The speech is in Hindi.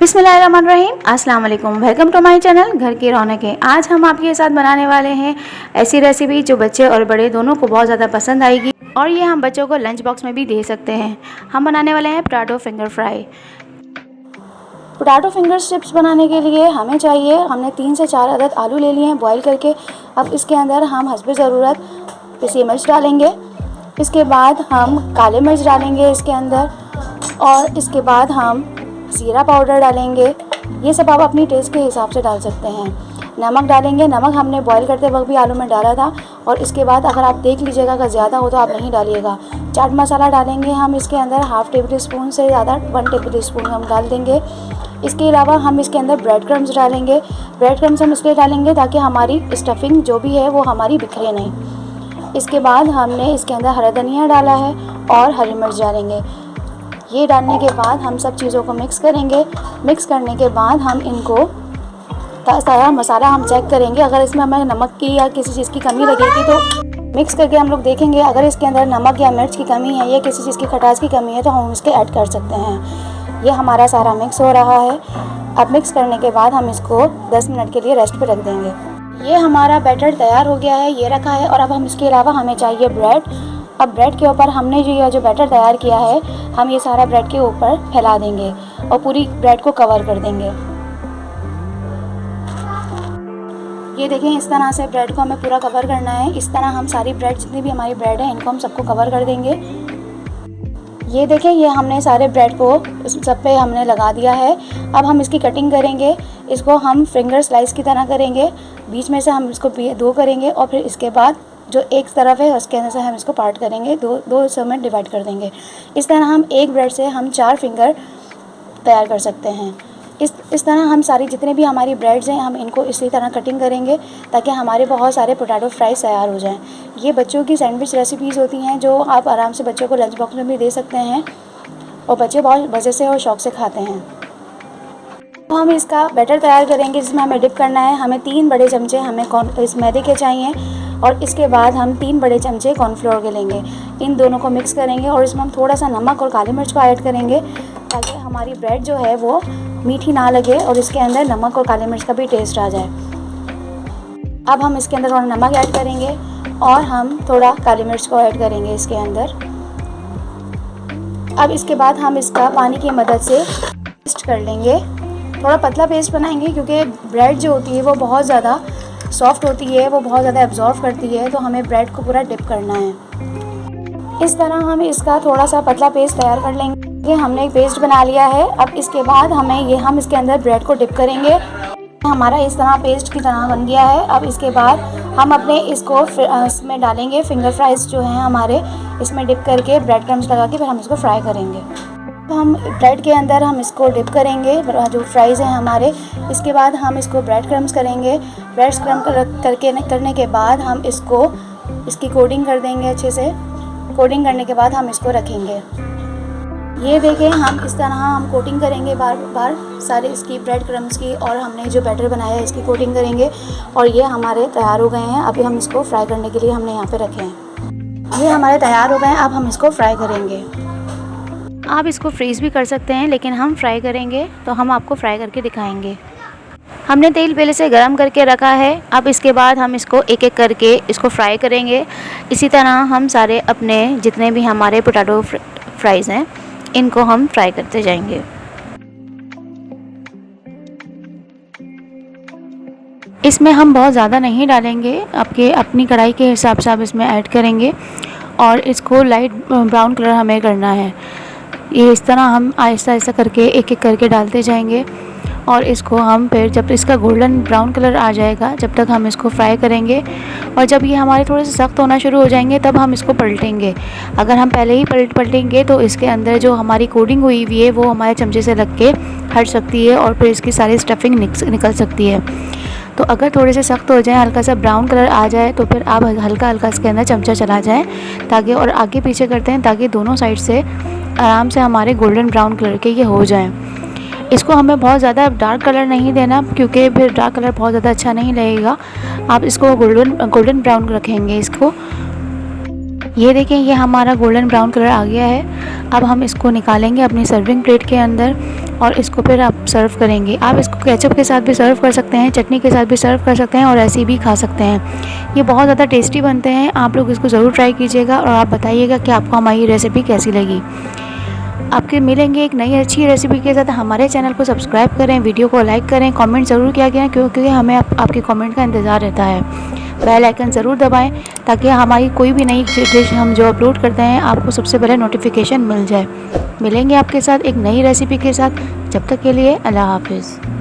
बिस्मिल्लाहिर्रहमानिर्रहीम, अस्सलाम वालेकुम। वेलकम टू माय चैनल घर की रौनकें। आज हम आपके साथ बनाने वाले हैं ऐसी रेसिपी जो बच्चे और बड़े दोनों को बहुत ज़्यादा पसंद आएगी और ये हम बच्चों को लंच बॉक्स में भी दे सकते हैं। हम बनाने वाले हैं potato finger fry. Potato finger chips बनाने के लिए हमें चाहिए, हमने 3 से 4 अदद आलू ले लिए हैं बॉईल करके। अब इसके अंदर हम हस्बे ज़रूरत पिसी मिर्च डालेंगे। इसके बाद हम काले मिर्च डालेंगे इसके अंदर, और इसके बाद हम ज़ीरा पाउडर डालेंगे। ये सब आप अपनी टेस्ट के हिसाब से डाल सकते हैं। नमक डालेंगे, नमक हमने बॉईल करते वक्त भी आलू में डाला था। और इसके बाद अगर आप देख लीजिएगा अगर ज़्यादा हो तो आप नहीं डालिएगा। चाट मसाला डालेंगे हम इसके अंदर, हाफ़ टेबल स्पून से ज़्यादा 1 टेबल स्पून हम डाल देंगे। इसके अलावा हम इसके अंदर ब्रेड क्रम्स डालेंगे। ब्रेड क्रम्स हम इसलिए डालेंगे ताकि हमारी स्टफिंग जो भी है वो हमारी बिखरे नहीं। इसके बाद हमने इसके अंदर हरा धनिया डाला है और हरी मिर्च डालेंगे। ये डालने के बाद हम सब चीज़ों को मिक्स करेंगे। मिक्स करने के बाद हम इनको सारा मसाला हम चेक करेंगे। अगर इसमें हमें नमक की या किसी चीज़ की कमी लगेगी तो मिक्स करके हम लोग देखेंगे। अगर इसके अंदर नमक या मिर्च की कमी है या किसी चीज़ की खटास की कमी है तो हम इसके ऐड कर सकते हैं। ये हमारा सारा मिक्स हो रहा है। अब मिक्स करने के बाद हम इसको 10 मिनट के लिए रेस्ट पे रख देंगे। ये हमारा बैटर तैयार हो गया है, ये रखा है। और अब हम इसके अलावा हमें चाहिए ब्रेड। अब ब्रेड के ऊपर हमने जो बैटर तैयार किया है हम ये सारा ब्रेड के ऊपर फैला देंगे और पूरी ब्रेड को कवर कर देंगे। ये देखें, इस तरह से ब्रेड को हमें पूरा कवर करना है। इस तरह हम सारी ब्रेड, जितनी भी हमारी ब्रेड है, इनको हम सबको कवर कर देंगे। ये देखें, ये हमने सारे ब्रेड को सब पे हमने लगा दिया है। अब हम इसकी कटिंग करेंगे। इसको हम फिंगर स्लाइस की तरह करेंगे। बीच में से हम इसको दो करेंगे और फिर इसके बाद जो एक तरफ है उसके अंदर से हम इसको पार्ट करेंगे, दो हिस्सों में डिवाइड कर देंगे। इस तरह हम एक ब्रेड से हम 4 फिंगर तैयार कर सकते हैं। इस तरह हम सारी जितने भी हमारी ब्रेड्स हैं हम इनको इसी तरह कटिंग करेंगे ताकि हमारे बहुत सारे पोटैटो फ्राइज़ तैयार हो जाएं। ये बच्चों की सैंडविच रेसिपीज़ होती हैं जो आप आराम से बच्चों को लंच बॉक्स में भी दे सकते हैं और बच्चे बहुत मज़े से और शौक़ से खाते हैं। तो हम इसका बैटर तैयार करेंगे जिसमें हमें डिप करना है। हमें 3 बड़े चमचे हमें इस मैदे के चाहिए और इसके बाद हम 3 बड़े चमचे कॉर्नफ्लोर के लेंगे। इन दोनों को मिक्स करेंगे और इसमें हम थोड़ा सा नमक और काली मिर्च को ऐड करेंगे ताकि हमारी ब्रेड जो है वो मीठी ना लगे और इसके अंदर नमक और काली मिर्च का भी टेस्ट आ जाए। अब हम इसके अंदर थोड़ा नमक ऐड करेंगे और हम थोड़ा काली मिर्च को ऐड करेंगे इसके अंदर। अब इसके बाद हम इसका पानी की मदद से पेस्ट कर लेंगे। थोड़ा पतला पेस्ट बनाएंगे क्योंकि ब्रेड जो होती है वो बहुत ज़्यादा सॉफ्ट होती है, वो बहुत ज़्यादा एब्जॉर्व करती है, तो हमें ब्रेड को पूरा डिप करना है। इस तरह हम इसका थोड़ा सा पतला पेस्ट तैयार कर लेंगे। हमने एक पेस्ट बना लिया है। अब इसके बाद हम इसके अंदर ब्रेड को डिप करेंगे। हमारा इस तरह पेस्ट की तरह बन गया है। अब इसके बाद हम अपने इसको इसमें डालेंगे। फिंगर फ्राइज़ जो हैं हमारे, इसमें डिप करके ब्रेड क्रम्स लगा के फिर हम इसको फ्राई करेंगे। तो हम ब्रेड के अंदर हम इसको डिप करेंगे जो फ्राइज़ हैं हमारे। इसके बाद हम इसको ब्रेड क्रम्स करेंगे। ब्रेड क्रम्स करने के बाद हम इसकी कोटिंग कर देंगे अच्छे से। कोटिंग करने के बाद हम इसको रखेंगे। ये देखें, हम इस तरह हम कोटिंग करेंगे बार बार सारे इसकी ब्रेड क्रम्स की, और हमने जो बैटर बनाया है इसकी कोटिंग करेंगे। और ये हमारे तैयार हो गए हैं। अभी हम इसको फ्राई करने के लिए हमने यहाँ पे रखे हैं। ये हमारे तैयार हो गए हैं। अब हम इसको फ्राई करेंगे। आप इसको फ्रीज़ भी कर सकते हैं लेकिन हम फ्राई करेंगे तो हम आपको फ्राई करके दिखाएंगे। हमने तेल पहले से गरम करके रखा है। अब इसके बाद हम इसको एक एक करके इसको फ्राई करेंगे। इसी तरह हम सारे अपने जितने भी हमारे पोटैटो फ्राइज़ हैं इनको हम फ्राई करते जाएंगे। इसमें हम बहुत ज़्यादा नहीं डालेंगे, आपके अपनी कढ़ाई के हिसाब से आप इसमें ऐड करेंगे और इसको लाइट ब्राउन कलर हमें करना है। ये इस तरह हम आहिस्ता आहिस्ता करके एक एक करके डालते जाएंगे और इसको हम फिर जब इसका गोल्डन ब्राउन कलर आ जाएगा जब तक हम इसको फ्राई करेंगे। और जब ये हमारे थोड़े से सख्त होना शुरू हो जाएंगे तब हम इसको पलटेंगे। अगर हम पहले ही पलटेंगे तो इसके अंदर जो हमारी कोटिंग हुई हुई है वो हमारे चमचे से लग के हट सकती है और फिर इसकी सारी स्टफिंग निकल सकती है। तो अगर थोड़े से सख्त हो जाए, हल्का सा ब्राउन कलर आ जाए तो फिर आप हल्का हल्का इसके अंदर चमचा चला जाए ताकि, और आगे पीछे करते हैं ताकि दोनों साइड से आराम से हमारे गोल्डन ब्राउन कलर के ये हो जाएं। इसको हमें बहुत ज़्यादा डार्क कलर नहीं देना क्योंकि फिर डार्क कलर बहुत ज़्यादा अच्छा नहीं लगेगा। आप इसको गोल्डन ब्राउन रखेंगे इसको। ये देखें, ये हमारा गोल्डन ब्राउन कलर आ गया है। अब हम इसको निकालेंगे अपनी सर्विंग प्लेट के अंदर। और इसको फिर आप सर्व करेंगे। आप इसको केचप के साथ भी सर्व कर सकते हैं, चटनी के साथ भी सर्व कर सकते हैं और ऐसे भी खा सकते हैं। ये बहुत ज़्यादा टेस्टी बनते हैं। आप लोग इसको ज़रूर ट्राई कीजिएगा और आप बताइएगा कि आपको हमारी रेसिपी कैसी लगी। आपके मिलेंगे एक नई अच्छी रेसिपी के साथ। हमारे चैनल को सब्सक्राइब करें, वीडियो को लाइक करें, कमेंट ज़रूर किया करें क्योंकि हमें आपके कमेंट का इंतज़ार रहता है। बेल आइकन ज़रूर दबाएं ताकि हमारी कोई भी नई डिश हम जो अपलोड करते हैं आपको सबसे पहले नोटिफिकेशन मिल जाए। मिलेंगे आपके साथ एक नई रेसिपी के साथ। जब तक के लिए अल्लाह हाफिज़।